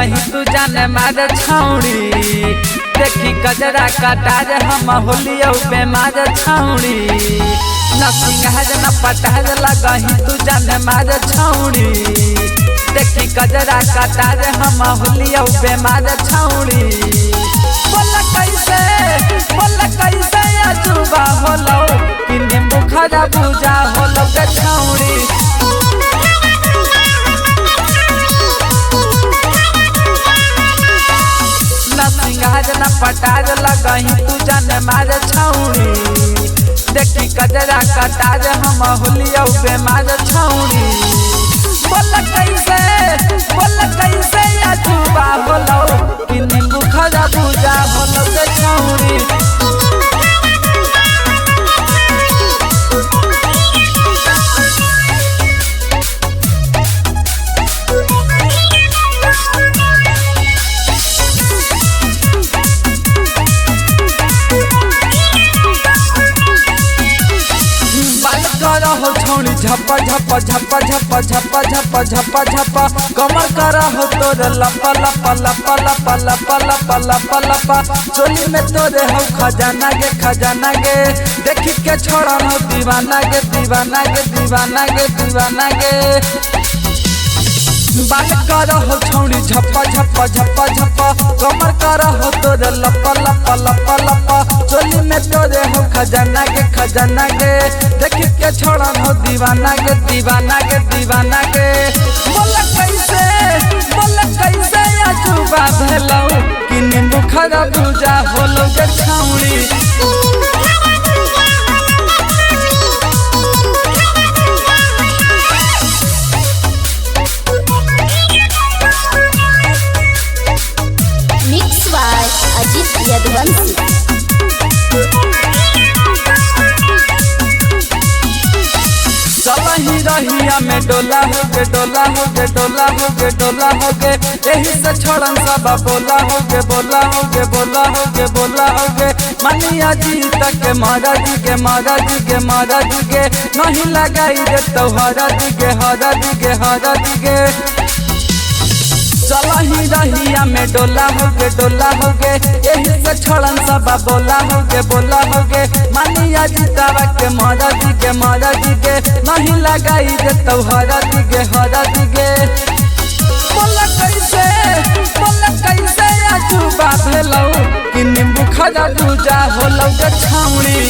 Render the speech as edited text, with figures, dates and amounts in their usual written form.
लगही तू जाने मारे छौड़ी देखी कजरा कटार हम होलियो पे मारे छौड़ी न सिंगार न पटार लगही तू जाने मारे छौड़ी देखी कजरा कटार हम होलियो पे मारे छौड़ी बोल कैसे अजूबा होलो कि नींबू खरा पूजा होलो के छौड़ी न सिंगार न पटार लगही तू जाने मारे छौड़ी देखी कजरा कटार हम होलियो पे मारे छौड़ी बोल कैसे अजूबा होलो कि नींबू खरा पूजा होलो के छौड़ी हो छौड़ी झप्पा झप्पा झप्पा झप्पा झप्पा झप्पा झप्पा झप्पा कमर करा हो तोरे लपा लपा लपा लपा लपा लपा लपा लपा चोली में तोरे हो खजाना गे देखी के छोड़ा हो दीवाना गे दीवाना गे दीवाना गे दीवाना गे बात कर हो छौड़ी झप्पा झप्पा झप्पा झप्पा कमर कर हो तोरे लपा लपा लपा लपा चोली में तोरे हो खजाना गे देखी के छोड़ा हो दीवाना गे दीवाना गे दीवाना गे बोल कैसे अजूबा भेलो कि नींबू खरा पूजा होलो के छौड़ी यदुवंशी चलही रहिया में डोला होगे डोला होगे डोला होगे डोला होगे यही से छोड़न सब बोला होगे बोला होगे बोला होगे बोला होगे मनिया जी तक महाराज के महाराज के महाराज के नहीं लगाई रे तो हराज के हराज के हराज के चलही रहिया में डोला होगे यही से छोड़न सब बोला होगे मानिया जीतावा के महाराज के नहीं लगाई रे तो हराज के बोल कैसे अजूबा भेलो कि नींबू खरा पूजा होलो के छौड़ी